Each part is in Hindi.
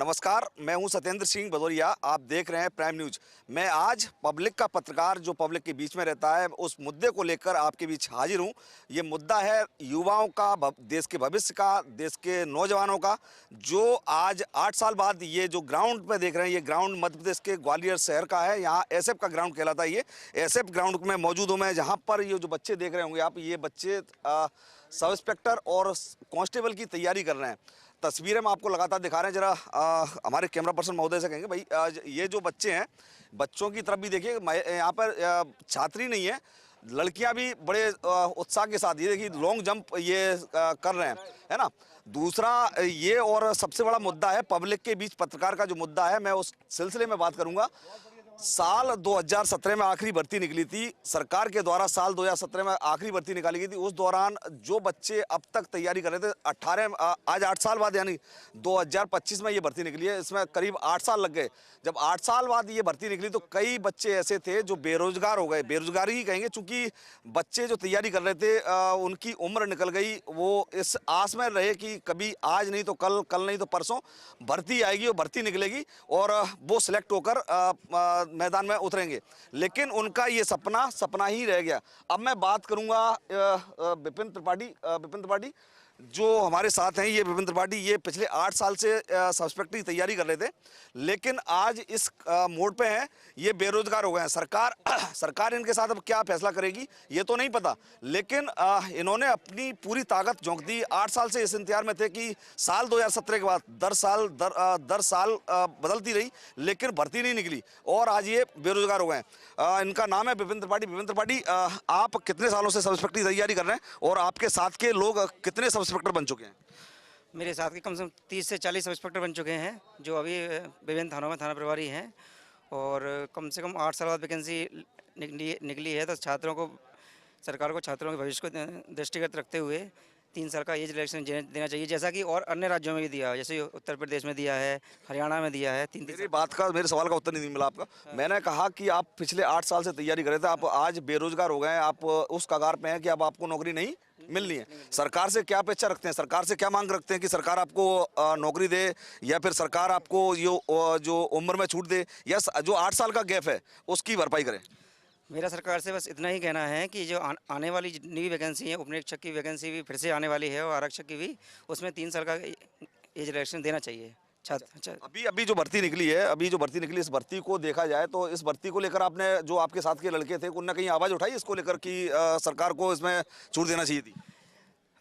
नमस्कार, मैं हूं सत्येंद्र सिंह भदौरिया। आप देख रहे हैं प्राइम न्यूज। मैं आज पब्लिक का पत्रकार जो पब्लिक के बीच में रहता है, उस मुद्दे को लेकर आपके बीच हाजिर हूं। ये मुद्दा है युवाओं का, देश के भविष्य का, देश के नौजवानों का, जो आज 8 साल बाद ये जो ग्राउंड पे देख रहे हैं, ये ग्राउंड मध्य प्रदेश के ग्वालियर शहर का है। यहाँ एसएफ का ग्राउंड कहलाता है। ये एसएफ ग्राउंड में मौजूद हूँ मैं, जहाँ पर ये जो बच्चे देख रहे होंगे आप, ये बच्चे सब इंस्पेक्टर और कांस्टेबल की तैयारी कर रहे हैं। तस्वीरें हम आपको लगातार दिखा रहे हैं। जरा हमारे कैमरा पर्सन महोदय से कहेंगे, भाई ये जो बच्चे हैं, बच्चों की तरफ भी देखिए। यहाँ पर छात्री नहीं है, लड़कियां भी बड़े उत्साह के साथ, ये देखिए लॉन्ग जंप ये कर रहे हैं, है ना। दूसरा ये और सबसे बड़ा मुद्दा है पब्लिक के बीच पत्रकार का जो मुद्दा है, मैं उस सिलसिले में बात करूंगा। साल 2017 में आखिरी भर्ती निकली थी सरकार के द्वारा। साल 2017 में आखिरी भर्ती निकाली गई थी। उस दौरान जो बच्चे अब तक तैयारी कर रहे थे, आज 8 साल बाद यानी 2025 में ये भर्ती निकली है। इसमें करीब 8 साल लग गए। जब 8 साल बाद ये भर्ती निकली तो कई बच्चे ऐसे थे जो बेरोजगार हो गए। बेरोजगारी ही कहेंगे, चूंकि बच्चे जो तैयारी कर रहे थे उनकी उम्र निकल गई। वो इस आस में रहे कि कभी आज नहीं तो कल, कल नहीं तो परसों भर्ती आएगी और भर्ती निकलेगी और वो सिलेक्ट होकर मैदान में उतरेंगे। लेकिन उनका ये सपना ही रह गया। अब मैं बात करूंगा विपिन त्रिपाठी जो हमारे साथ हैं। ये विपिन त्रिपाठी ये पिछले 8 साल से सब इंस्पेक्टर की तैयारी कर रहे थे, लेकिन आज इस मोड़ पे हैं। ये बेरोजगार हो गए हैं। सरकार इनके साथ अब क्या फैसला करेगी ये तो नहीं पता, लेकिन इन्होंने अपनी पूरी ताकत झोंक दी। 8 साल से इस इंतजार में थे कि साल 2017 के बाद दर साल बदलती रही, लेकिन भर्ती नहीं निकली और आज ये बेरोजगार हो गए हैं। इनका नाम है विपिन त्रिपाठी। विपिन त्रिपाठी, आप कितने सालों से सब इंस्पेक्टर की तैयारी कर रहे हैं और आपके साथ के लोग कितने सब इंस्पेक्टर बन चुके हैं? मेरे साथ के कम से कम 30 से 40 सब इंस्पेक्टर बन चुके हैं, जो अभी विभिन्न थानों में थाना प्रभारी हैं। और कम से कम 8 साल बाद वैकेंसी निकली है। तो सरकार को छात्रों के भविष्य को दृष्टिगत रखते हुए 3 साल का एज रिलैक्सेशन देना चाहिए, जैसा कि और अन्य राज्यों में भी दिया है। जैसे उत्तर प्रदेश में दिया है, हरियाणा में दिया है। मेरे सवाल का उत्तर नहीं मिला आपका। मैंने कहा कि आप पिछले 8 साल से तैयारी कर रहे थे, आप आज बेरोजगार हो गए हैं, आप उस कगार पे हैं कि अब आपको नौकरी नहीं मिलनी है। सरकार से क्या अपेक्षा रखते हैं, सरकार से क्या मांग रखते हैं कि सरकार आपको नौकरी दे, या फिर सरकार आपको जो उम्र में छूट दे, या जो 8 साल का गैप है उसकी भरपाई करे? मेरा सरकार से बस इतना ही कहना है कि जो आने वाली जितनी भी वैकेंसी है, उपनिरीक्षक की वैकेंसी भी फिर से आने वाली है और आरक्षक की भी, उसमें 3 साल का एज रिलैक्सेशन देना चाहिए। अभी जो भर्ती निकली है, इस भर्ती को देखा जाए तो इस भर्ती को लेकर आपने, जो आपके साथ के लड़के थे, उनने कहीं आवाज़ उठाई इसको लेकर कि सरकार को इसमें छूट देना चाहिए थी?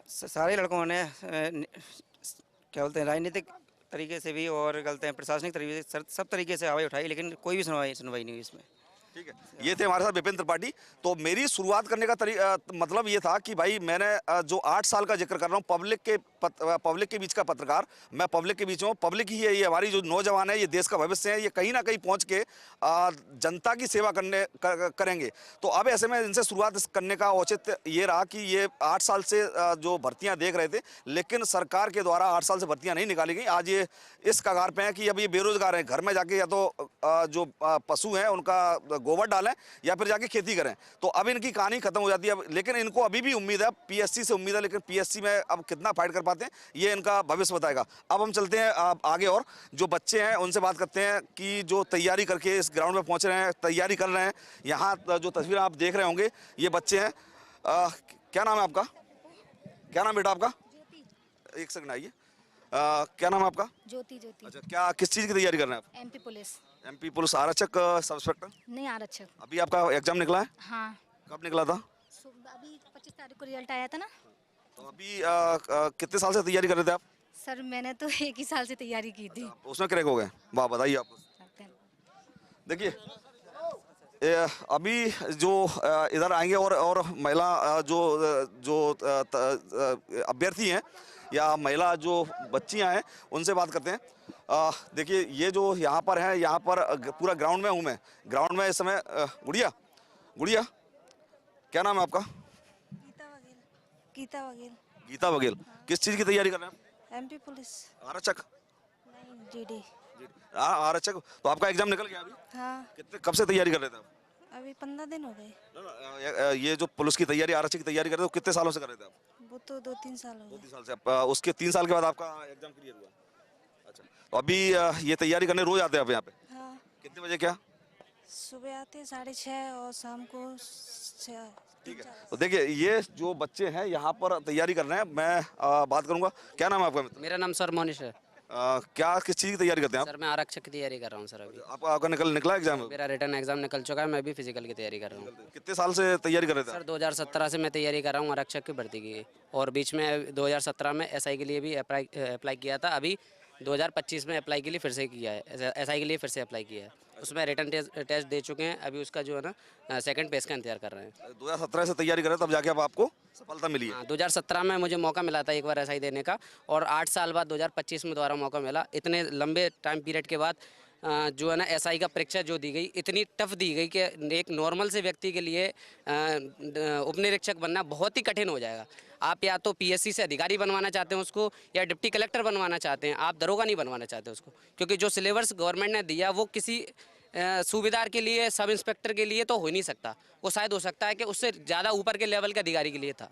सारे लड़कों ने क्या बोलते हैं, राजनीतिक तरीके से भी और गलते हैं प्रशासनिक तरीके से, सब तरीके से आवाज़ उठाई, लेकिन कोई भी सुनवाई नहीं हुई इसमें। ठीक है, ये थे हमारे साथ विपिन त्रिपाठी। तो मेरी शुरुआत करने का मतलब ये था कि भाई मैंने जो 8 साल का जिक्र कर रहा हूँ, पब्लिक के बीच का पत्रकार, मैं पब्लिक के बीच हूँ। पब्लिक ही है, ये हमारी जो नौजवान है, ये देश का भविष्य है। ये कहीं ना कहीं पहुँच के जनता की सेवा करेंगे। तो अब ऐसे में इनसे शुरुआत करने का औचित्य ये रहा कि ये 8 साल से जो भर्तियाँ देख रहे थे, लेकिन सरकार के द्वारा 8 साल से भर्तियाँ नहीं निकाली गई। आज ये इस कगार पे हैं कि अब ये बेरोजगार हैं। घर में जाके या तो जो पशु हैं उनका गोबर डालें या फिर जाके खेती करें। तो अब इनकी कहानी खत्म हो जाती है। लेकिन इनको अभी भी उम्मीद है, पीएससी से उम्मीद है, लेकिन पीएससी में अब कितना फाइट कर पाते हैं ये इनका भविष्य बताएगा। अब हम चलते हैं आगे और जो बच्चे हैं उनसे बात करते हैं कि जो तैयारी करके इस ग्राउंड में पहुंच रहे हैं, तैयारी कर रहे हैं। यहाँ जो तस्वीरें आप देख रहे होंगे, ये बच्चे हैं। क्या नाम है आपका? क्या नाम बेटा आपका? एक सेकंड आइए। क्या नाम है आपका? ज्योति। अच्छा, क्या किस चीज़ की तैयारी कर रहे हैं आप? एमपी पुलिस आरक्षक सब इंस्पेक्टर? नहीं, आरक्षक। अभी आपका एग्जाम निकला है? हाँ। कब निकला था? अभी 25 तारीख को रिजल्ट आया था ना। तो अभी कितने साल से तैयारी कर रहे थे आप? सर मैंने तो 1 ही साल से तैयारी की थी। उसमें क्रैक हो गए? वाह, बताइए आपको। देखिए अभी जो इधर आएंगे और महिला जो अभ्यर्थी हैं या महिला जो बच्चियां हैं, उनसे बात करते हैं। देखिए ये जो यहाँ पर है, यहाँ पर पूरा ग्राउंड में हूँ मैं। ग्राउंड में इस समय गुड़िया क्या नाम है आपका? गीता बघेल। किस चीज़ की तैयारी कर रहे हैं? एमपी पुलिस आरक्षक? नहीं, जीडी। आरक्षक। तो आपका एग्जाम निकल गया अभी? हाँ। कब से तैयारी कर रहे थे आप? अभी 15 दिन हो गए। ये जो पुलिस की तैयारी, आरक्षक की तैयारी कर रहे थे, कितने सालों से कर रहे थे आप? वो तो 2-3 साल हो गए। 2-3 साल से। उसके 3 साल के बाद आपका एग्जाम क्लियर हुआ? तो अभी ये तैयारी करने रोज आते हैं आप यहाँ पे? हाँ, कितने बजे क्या? सुबह आते हैं 6:30 और शाम को 6। ठीक है, तो देखिए ये जो बच्चे हैं यहाँ पर तैयारी कर रहे हैं। मैं बात करूंगा, क्या नाम है आपका मित्र? मेरा नाम सर मोनिश है। क्या किस चीज़ की तैयारी करते हैं आप? सर मैं आरक्षक की तैयारी कर रहा हूँ सर अभी। आपका निकला एग्जाम? मेरा रिटर्न एग्जाम निकल चुका है, मैं भी फिजिकल की तैयारी कर रहा हूँ। कितने साल से तैयारी कर रहे थे आप? सर 2017 से मैं तैयारी कर रहा हूँ आरक्षक की भर्ती की, और बीच में 2017 में एसआई के लिए भी अप्लाई किया था। अभी 2025 में अप्लाई के लिए फिर से किया है, एसआई के लिए फिर से अप्लाई किया है। उसमें रिटर्न टेस्ट दे चुके हैं, अभी उसका जो है ना सेकंड पेज का इंतजार कर रहे हैं। 2017 से तैयारी कर रहे हैं, तब जाके अब आपको सफलता मिली है? हाँ, 2017 में मुझे मौका मिला था एक बार एसआई देने का, और 8 साल बाद 2025 में दोबारा मौका मिला। इतने लंबे टाइम पीरियड के बाद जो है ना एसआई का परीक्षा जो दी गई, इतनी टफ दी गई कि एक नॉर्मल से व्यक्ति के लिए उपनिरीक्षक बनना बहुत ही कठिन हो जाएगा। आप या तो पीएससी से अधिकारी बनवाना चाहते हैं उसको, या डिप्टी कलेक्टर बनवाना चाहते हैं, आप दरोगा नहीं बनवाना चाहते उसको, क्योंकि जो सिलेबस गवर्नमेंट ने दिया वो किसी सूबेदार के लिए, सब इंस्पेक्टर के लिए तो हो ही नहीं सकता। वो शायद हो सकता है कि उससे ज़्यादा ऊपर के लेवल के अधिकारी के लिए था।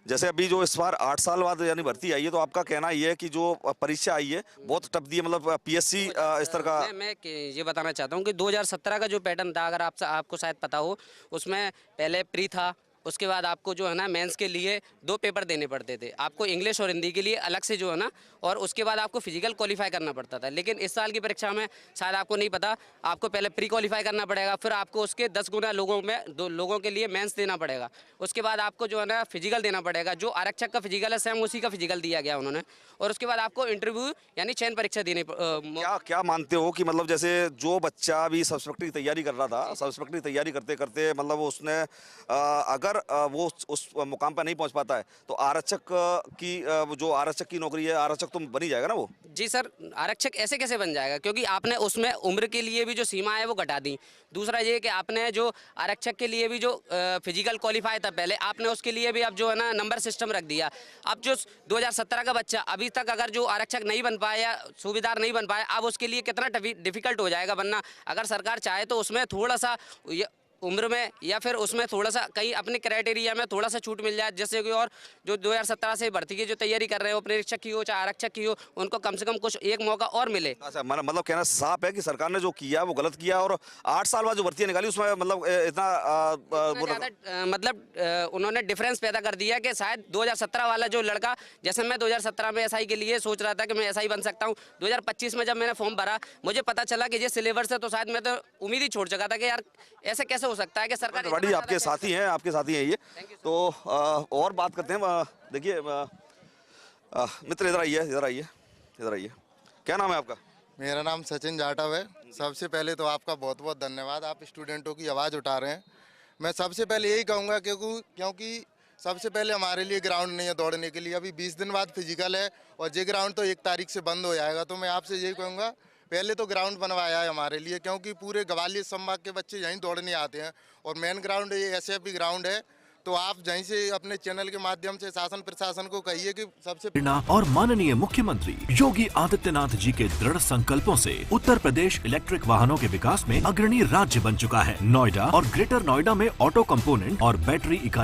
जैसे अभी जो इस बार 8 साल बाद यानी भर्ती आई है, तो आपका कहना ये है कि जो परीक्षा आई है बहुत टफ दी है, मतलब पीएससी स्तर का? मैं ये बताना चाहता हूँ कि 2017 का जो पैटर्न था, अगर आपको शायद पता हो, उसमें पहले प्री था, उसके बाद आपको जो है ना मेंस के लिए 2 पेपर देने पड़ते थे, आपको इंग्लिश और हिंदी के लिए अलग से जो है ना, और उसके बाद आपको फिजिकल क्वालिफाई करना पड़ता था। लेकिन इस साल की परीक्षा में शायद आपको नहीं पता, आपको पहले प्री क्वालिफाई करना पड़ेगा, फिर आपको उसके 10 गुना लोगों के लिए मेंस देना पड़ेगा, उसके बाद आपको जो है ना फिजिकल देना पड़ेगा। जो आरक्षक का फिजिकल है सेम उसी का फिजिकल दिया गया उन्होंने, और उसके बाद आपको इंटरव्यू यानी चयन परीक्षा देनी क्या मानते हो कि मतलब जैसे जो बच्चा भी सब इंस्पेक्टर की तैयारी कर रहा था, सब इंस्पेक्टर की तैयारी करते करते मतलब उसने अगर वो उस मुकाम पर नहीं पहुंच पाता है, तो आरक्षक की नौकरी है, आरक्षक तो बन ही जाएगा ना वो? जी सर, आरक्षक ऐसे कैसे बन जाएगा, क्योंकि आपने उसमें उम्र के लिए भी जो सीमा है वो घटा दी। दूसरा ये कि आपने जो आरक्षक के लिए भी जो फिजिकल क्वालिफाई था पहले, आपने उसके लिए भी अब जो है ना नंबर सिस्टम रख दिया। अब जो 2017 का बच्चा अभी तक अगर जो आरक्षक नहीं बन पाया या सूबेदार नहीं बन पाया, अब उसके लिए कितना डिफिकल्ट हो जाएगा बनना। अगर सरकार चाहे तो उसमें थोड़ा सा उम्र में या फिर उसमें थोड़ा सा कहीं अपने क्राइटेरिया में थोड़ा सा छूट मिल जाए, जैसे कि और जो 2017 से भर्ती की जो तैयारी कर रहे हो, उपनिरीक्षक की हो चाहे आरक्षक की हो, उनको कम से कम कुछ एक मौका और मिले। अच्छा, मतलब कहना साफ है कि सरकार ने जो किया वो गलत किया, और 8 साल बाद जो भर्तियां निकाली उसमें मतलब मतलब उन्होंने डिफरेंस पैदा कर दिया कि शायद 2017 वाला जो लड़का, जैसे मैं 2017 में एसआई के लिए सोच रहा था कि मैं एसआई बन सकता हूँ, 2025 में जब मैंने फॉर्म भरा मुझे पता चला कि ये सिलेबस है, तो शायद मैं तो उम्मीद ही छोड़ चुका था कि यार ऐसे कैसे हो सकता है कि सरकार। बड़ी आपके साथी हैं ये। तो और बात करते हैं। देखिए मित्र, इधर आइए। क्या नाम है आपका? मेरा नाम सचिन जाटव है। सबसे पहले तो आपका बहुत बहुत धन्यवाद, आप स्टूडेंटों की आवाज़ उठा रहे हैं। मैं सबसे पहले यही कहूँगा क्योंकि सबसे पहले हमारे लिए ग्राउंड नहीं है दौड़ने के लिए। अभी 20 दिन बाद फिजिकल है और ये ग्राउंड तो 1 तारीख से बंद हो जाएगा। तो मैं आपसे यही कहूँगा, पहले तो ग्राउंड बनवाया है हमारे लिए, क्योंकि पूरे ग्वालियर संभाग के बच्चे यहीं दौड़ने आते हैं, और मेन ग्राउंड ये एसएफबी ग्राउंड है। तो आप यहीं से अपने चैनल के माध्यम से शासन प्रशासन को कहिए कि सबसे और माननीय मुख्यमंत्री योगी आदित्यनाथ जी के दृढ़ संकल्पों से उत्तर प्रदेश इलेक्ट्रिक वाहनों के विकास में अग्रणी राज्य बन चुका है। नोएडा और ग्रेटर नोएडा में ऑटो कंपोनेंट और बैटरी इकाई